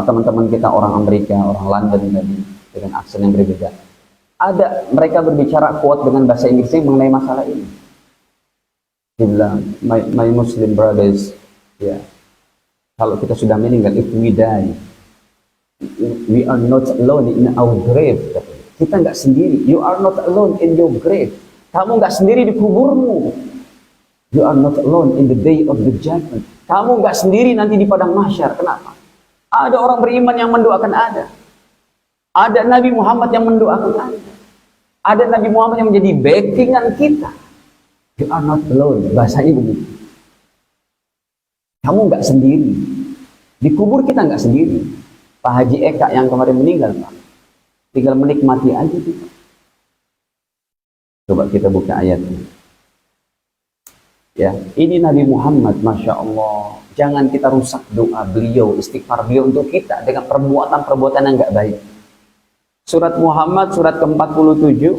sama teman-teman kita orang Amerika, orang London tadi dengan aksen yang berbeda. Ada mereka berbicara kuat dengan bahasa Inggrisnya mengenai masalah ini. Dia bilang, my Muslim brothers, ya, kalau kita sudah meninggal, if we die, we are not alone in our grave. Kita nggak sendiri. You are not alone in your grave. Kamu nggak sendiri di kuburmu. You are not alone in the day of the judgment. Kamu nggak sendiri nanti di padang mahsyar. Kenapa? Ada orang beriman yang mendoakan ada. Ada Nabi Muhammad yang mendoakan ada. Ada Nabi Muhammad yang menjadi backingan kita. You are not alone. Bahasanya begitu. Kamu nggak sendiri. Di kubur kita nggak sendiri. Pak Haji Eka yang kemarin meninggal, Pak. Tinggal menikmati aja kita. Coba kita buka ayatnya. Ya, ini Nabi Muhammad, Masya Allah. Jangan kita rusak doa beliau, istighfar beliau untuk kita dengan perbuatan-perbuatan yang nggak baik. Surat Muhammad, surat ke-47,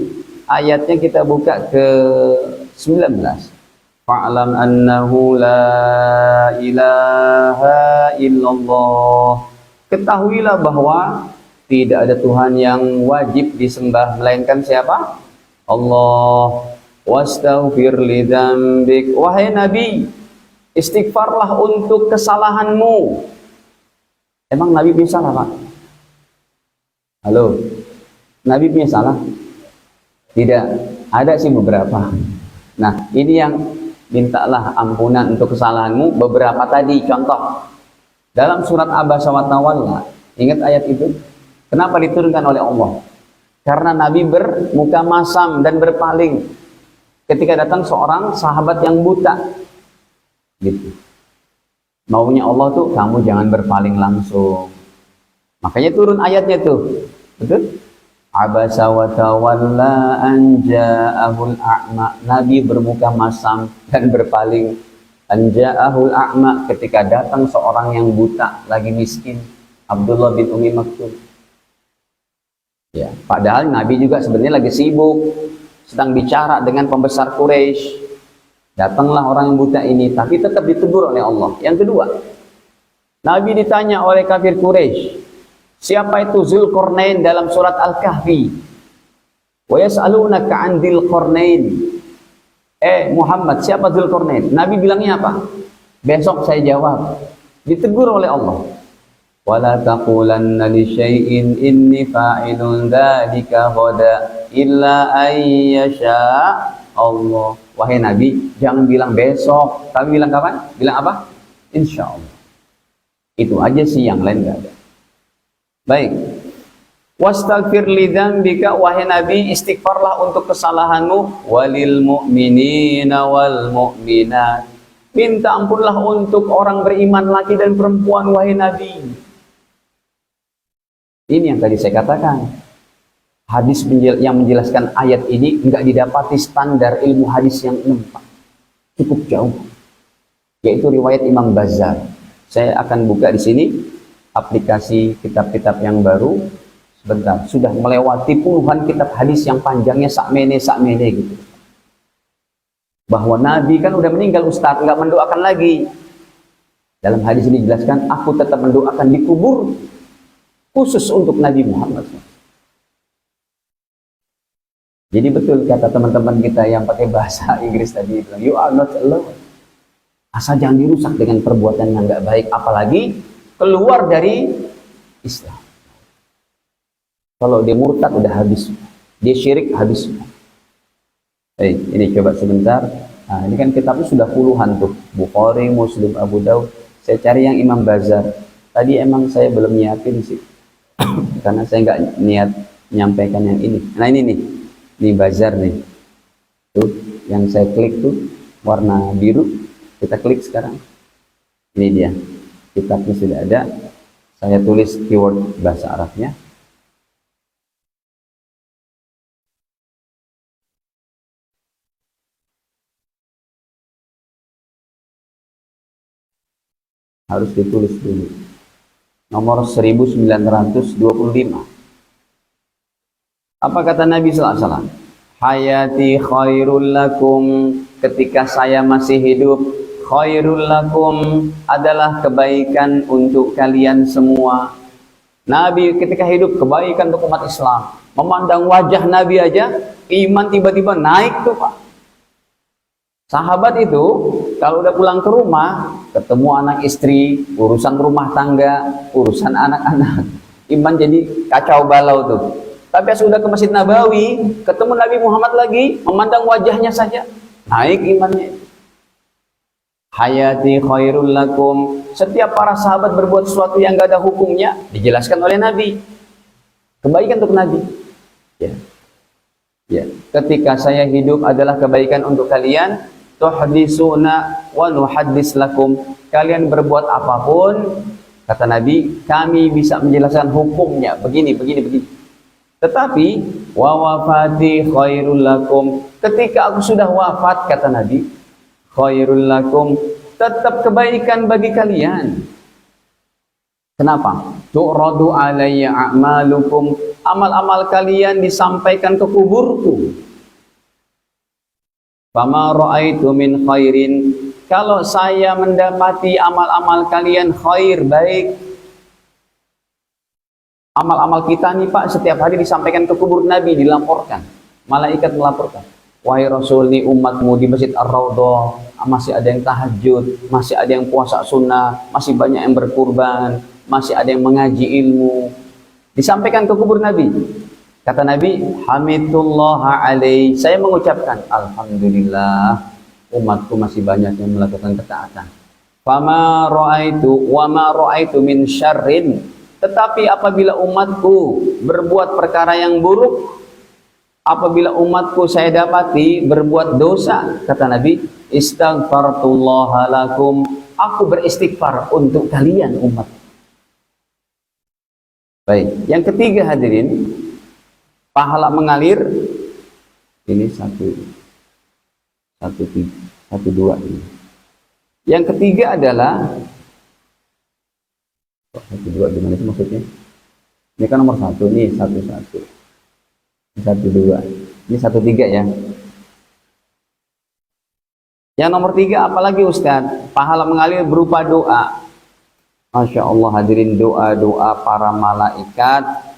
ayatnya kita buka ke 19. Fa'lam annahu la ilaha illallah. Ketahuilah bahwa tidak ada Tuhan yang wajib disembah melainkan siapa? Allah. Wastaghfir li dzambik. Wahai Nabi, istighfarlah untuk kesalahanmu. Emang Nabi punya salah, Pak? Halo? Nabi punya salah? Tidak. Ada sih beberapa. Nah, ini yang mintalah ampunan untuk kesalahanmu. Beberapa tadi contoh. Dalam surat Abasa wa Tawalla, ingat ayat itu? Kenapa diturunkan oleh Allah? Karena Nabi bermuka masam dan berpaling ketika datang seorang sahabat yang buta, gitu. Maunya Allah tuh kamu jangan berpaling langsung. Makanya turun ayatnya tuh, betul? Abasa wa tawalla an ja'ahul a'ma. Nabi bermuka masam dan berpaling. An ja'ahul a'ma, ketika datang seorang yang buta, lagi miskin, Abdullah bin Umi Maktum. Ya, padahal Nabi juga sebenarnya lagi sibuk, sedang bicara dengan pembesar Quraisy. Datanglah orang yang buta ini, tapi tetap ditegur oleh Allah. Yang kedua, Nabi ditanya oleh kafir Quraisy, siapa itu Zulkarnain dalam surat Al-Kahfi? Wa yas'alunaka 'an Dzulqarnain. Muhammad, siapa Zulkarnain? Nabi bilangnya apa? Besok saya jawab. Ditegur oleh Allah. Wala taqulanna li syai'in inni fa'ilun dzalika ghada illa ayyasha Allah. Wahai Nabi, jangan bilang besok, tapi bilang kapan? Bilang apa? Insya Allah. Itu aja sih, yang lain nggak ada. Baik. Wastaghfir li dzambika, wahai Nabi, istighfarlah untuk kesalahanmu, walil mu'minina wal mu'minat. Minta ampunlah untuk orang beriman laki dan perempuan, wahai Nabi. Ini yang tadi saya katakan. Hadis yang menjelaskan ayat ini nggak didapati standar ilmu hadis yang nempak. Cukup jauh. Yaitu riwayat Imam Bazzar. Saya akan buka di sini aplikasi kitab-kitab yang baru. Sebentar, sudah melewati puluhan kitab hadis yang panjangnya sakmene gitu. Bahwa Nabi kan udah meninggal, Ustaz, nggak mendoakan lagi. Dalam hadis ini dijelaskan, aku tetap mendoakan di kubur. Khusus untuk Nabi Muhammad. Jadi betul kata teman-teman kita yang pakai bahasa Inggris tadi, bilang, you are not alone. Asal jangan dirusak dengan perbuatan yang nggak baik, apalagi keluar dari Islam. Kalau dia murtad udah habis, dia syirik habis. Ini coba sebentar. Nah, ini kan kitabnya sudah puluhan tuh, Bukhari, Muslim, Abu Daud. Saya cari yang Imam Bazzar. Tadi emang saya belum nyiapin sih. Karena saya nggak niat menyampaikan yang ini. Nah ini Bazzar nih. Tuh, yang saya klik tuh warna biru. Kita klik sekarang. Ini dia. Kitabnya sudah ada. Saya tulis keyword bahasa Arabnya. Harus ditulis dulu. Nomor 1925. Apa kata Nabi SAW? Hayati khairul lakum, ketika saya masih hidup, khairul lakum adalah kebaikan untuk kalian semua. Nabi ketika hidup kebaikan untuk umat Islam. Memandang wajah Nabi aja, iman tiba-tiba naik tuh Pak. Sahabat itu kalau udah pulang ke rumah, ketemu anak istri, urusan rumah tangga, urusan anak-anak, iman jadi kacau balau tuh. Tapi sudah ke Masjid Nabawi, ketemu Nabi Muhammad lagi, memandang wajahnya saja, naik imannya. Hayati khairul lakum. Setiap para sahabat berbuat sesuatu yang gak ada hukumnya, dijelaskan oleh Nabi. Kebaikan untuk Nabi. Ya. Ya. Ketika saya hidup adalah kebaikan untuk kalian. Tuhdisuna wa nuhaddis lakum. Kalian berbuat apapun, kata Nabi, kami bisa menjelaskan hukumnya. Begini, begini, begini. Tetapi wa wafati khairul lakum. Ketika aku sudah wafat, kata Nabi, khairul lakum, tetap kebaikan bagi kalian. Kenapa? Tu'radu alayya a'malukum, amal-amal kalian disampaikan ke kuburku. Fama ra'aitu min khairin, kalau saya mendapati amal-amal kalian khair, baik. Amal-amal kita nih Pak, setiap hari disampaikan ke kubur Nabi, dilaporkan. Malaikat melaporkan. Wahai Rasul, nih umatmu di Masjid Ar-Raudhah masih ada yang tahajud, masih ada yang puasa sunnah, masih banyak yang berkurban, masih ada yang mengaji ilmu. Disampaikan ke kubur Nabi. Kata Nabi, hamidullah alaih, saya mengucapkan alhamdulillah umatku masih banyak yang melakukan ketaatan. Fama ra'aitu wa ma ra'aitu min syarrin, tetapi apabila umatku berbuat perkara yang buruk, apabila umatku saya dapati berbuat dosa, kata Nabi, istaghfartullaha lakum, aku beristighfar untuk kalian umat. Baik, yang ketiga hadirin, pahala mengalir. Ini satu dua ini. Yang ketiga adalah satu dua, gimana itu maksudnya? Ini kan nomor satu nih, satu dua, ini 1-3 ya. Yang nomor 3 apalagi Ustadz? Pahala mengalir berupa doa. Masya Allah hadirin, doa-doa para malaikat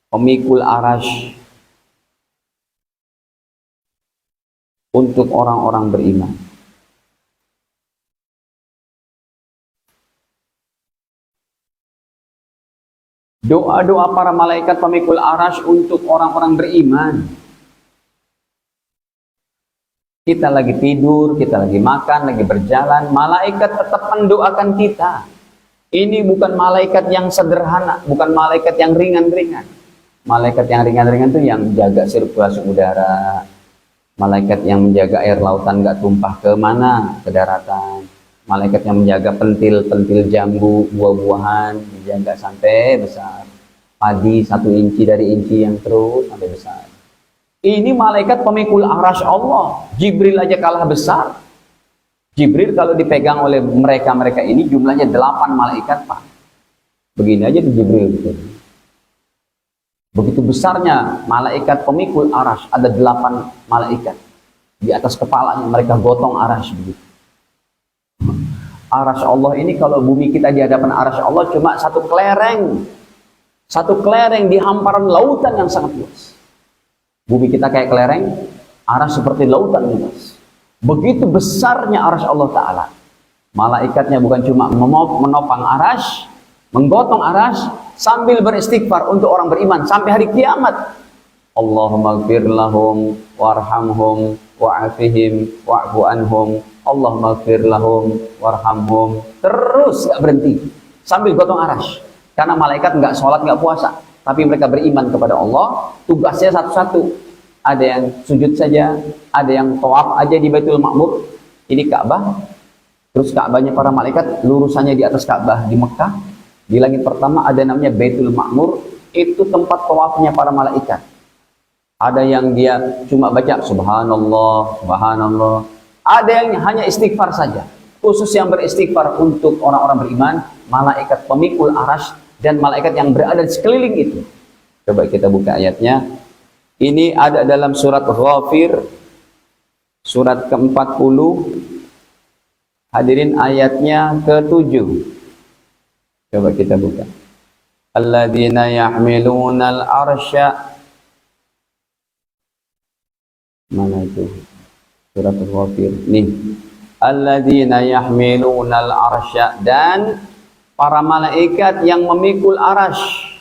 pemikul arasy untuk orang-orang beriman. Doa-doa para malaikat pemikul arasy untuk orang-orang beriman. Kita lagi tidur, kita lagi makan, lagi berjalan, malaikat tetap mendoakan kita. Ini bukan malaikat yang sederhana, bukan malaikat yang ringan-ringan. Malaikat yang ringan-ringan itu yang jaga sirkulasi udara, malaikat yang menjaga air lautan nggak tumpah ke mana, ke daratan. Malaikat yang menjaga pentil-pentil jambu, buah-buahan, dijaga sampai besar. Padi 1 inci dari inci yang terus sampai besar. Ini malaikat pemikul arasy Allah. Jibril aja kalah besar. Jibril kalau dipegang oleh mereka ini jumlahnya 8 malaikat Pak. Begini aja tuh Jibril gitu. Begitu besarnya malaikat pemikul arasy, ada 8 malaikat. Di atas kepalanya mereka gotong arasy begitu. Arasy Allah ini, kalau bumi kita di hadapan arasy Allah cuma satu kelereng. Satu kelereng di hamparan lautan yang sangat luas. Bumi kita kayak kelereng, arasy seperti lautan luas. Begitu besarnya arasy Allah Ta'ala. Malaikatnya bukan cuma menopang arasy, menggotong arasy, sambil beristighfar untuk orang beriman sampai hari kiamat. Allahumma ighfir lahum warhamhum wa'afihim wa'fu anhum. Allahumma ighfir lahum warhamhum. Terus gak berhenti sambil gotong arasy. Karena malaikat nggak sholat, nggak puasa, tapi mereka beriman kepada Allah. Tugasnya satu-satu. Ada yang sujud saja, ada yang tawaf aja di Baitul Ma'mur. Ini Ka'bah. Terus Ka'bahnya para malaikat lurusannya di atas Ka'bah di Mekah. Di langit pertama ada namanya Baitul Ma'mur. Itu tempat tawafnya para malaikat. Ada yang dia cuma baca subhanallah, subhanallah. Ada yang hanya istighfar saja. Khusus yang beristighfar untuk orang-orang beriman, malaikat pemikul arasy dan malaikat yang berada di sekeliling itu. Coba kita buka ayatnya. Ini ada dalam surat Ghafir, surat ke-40. Hadirin ayatnya ke-7. Coba kita buka. Alladzina yahmilunal arsya. Mana itu? Surat Al-Ghafir. Nih. Alladzina yahmilunal arsya, dan para malaikat yang memikul arasy,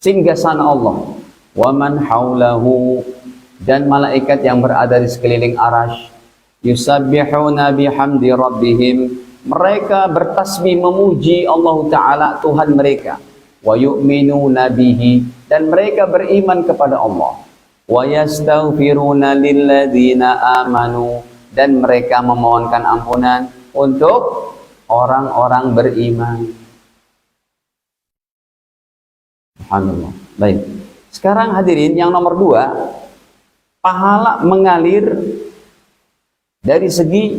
singgasana Allah. Wa man haulahu, dan malaikat yang berada di sekeliling arasy. Yusabbihuna bihamdi rabbihim, mereka bertasbih memuji Allah Ta'ala Tuhan mereka. Wa yu'minuna bihi, dan mereka beriman kepada Allah. Wa yastaghfiruna lilladzina amanu, dan mereka memohonkan ampunan untuk orang-orang beriman. Subhanallah. Baik. Sekarang hadirin, yang nomor 2, pahala mengalir dari segi,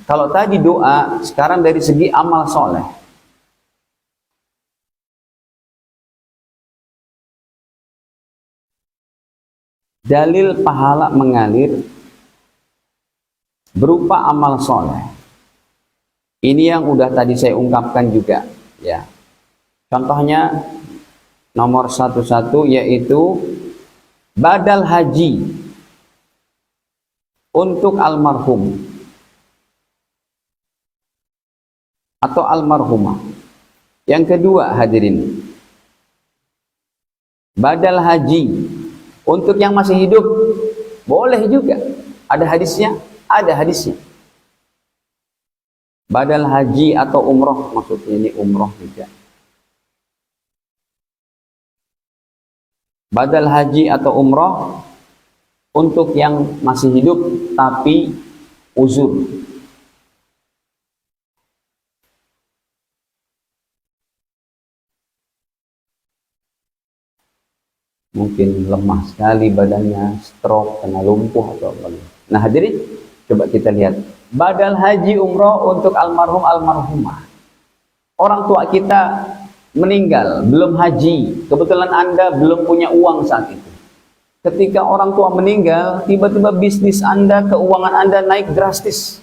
kalau tadi doa, sekarang dari segi amal soleh. Dalil pahala mengalir berupa amal soleh. Ini yang udah tadi saya ungkapkan juga, ya. Contohnya nomor 11 yaitu badal haji untuk almarhum atau almarhumah. Yang kedua hadirin, badal haji untuk yang masih hidup, boleh juga. Ada hadisnya, ada hadisnya. Badal haji atau umroh, maksudnya ini umroh juga. Badal haji atau umroh untuk yang masih hidup tapi uzur. Mungkin lemah sekali badannya, stroke, kena lumpuh atau apa. Nah hadirin, coba kita lihat. Badal haji umroh untuk almarhum almarhumah. Orang tua kita meninggal, belum haji. Kebetulan Anda belum punya uang saat itu. Ketika orang tua meninggal, tiba-tiba bisnis Anda, keuangan Anda naik drastis.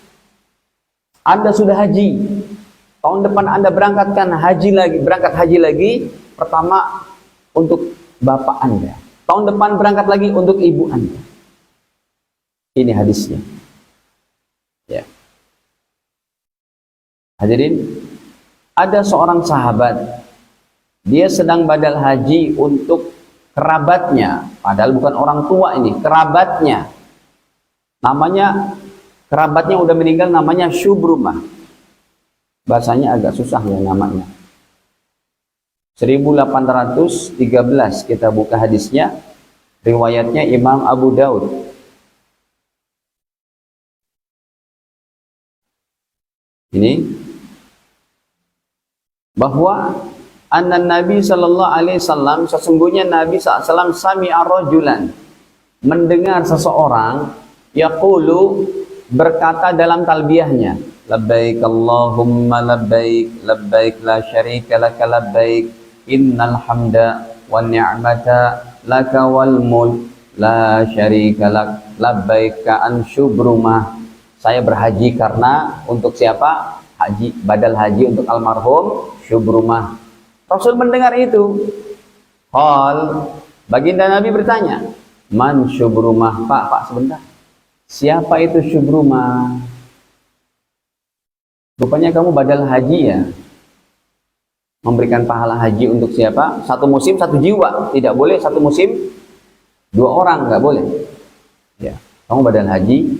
Anda sudah haji. Tahun depan Anda berangkat haji lagi. Pertama untuk bapak Anda. Tahun depan berangkat lagi untuk ibu Anda. Ini hadisnya. Ya. Hadirin, ada seorang sahabat, dia sedang badal haji untuk kerabatnya, padahal bukan orang tua ini, kerabatnya. Namanya, kerabatnya udah meninggal, namanya Syubrumah. Bahasanya agak susah ya namanya. 1813 kita buka hadisnya, riwayatnya Imam Abu Daud. Ini bahwa Nabi sallallahu alaihi wasallam, sesungguhnya Nabi SAW sami'a rajulan, mendengar seseorang yaqulu, berkata dalam talbiyahnya, labbaik Allahumma labbaik, labbaik la syarika laka labbaik, innal hamda wan ni'mata laka wal mulk la syarika lak, labbaik an Syubrumah. Saya berhaji karena untuk siapa? Haji, badal haji untuk almarhum Syubrumah. Rasul mendengar itu. Qal, baginda Nabi bertanya, man Syubrumah? Pak sebentar. Siapa itu Syubrumah? Rupanya kamu badal haji ya? Memberikan pahala haji untuk siapa? Satu musim, satu jiwa. Tidak boleh satu musim, 2 orang, nggak boleh. Ya, kamu badal haji?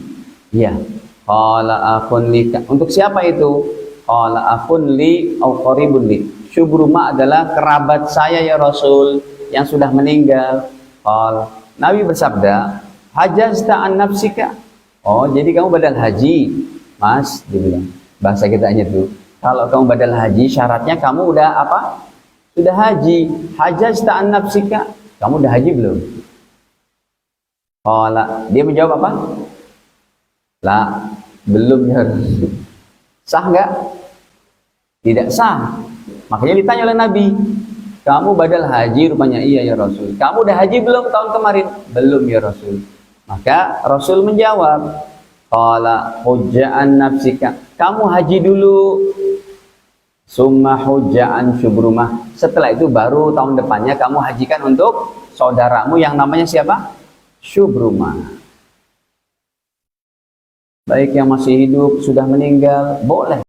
Iya. Qala akhun li, untuk siapa itu? Qala akhun li au qaribun li. Syubrumah adalah kerabat saya ya Rasul yang sudah meninggal. Qal, Nabi bersabda, hajazta an nafsika. Oh, jadi kamu badal haji, Mas, dibilang. Bahasa kita hanya tuh. Kalau kamu badal haji, syaratnya kamu udah apa? Sudah haji. Hajazta an nafsika. Kamu udah haji belum? Qala, dia menjawab apa? Lah, belum ya Rasul. Sah nggak? Tidak sah. Makanya ditanya oleh Nabi, kamu badal haji? Rupanya iya ya Rasul. Kamu udah haji belum tahun kemarin? Belum ya Rasul. Maka Rasul menjawab, qala hujja'an nafsika. Kamu haji dulu. Summa hujja'an syubrumah. Setelah itu baru tahun depannya kamu hajikan untuk saudaramu yang namanya siapa? Syubrumah. Baik yang masih hidup, sudah meninggal, boleh.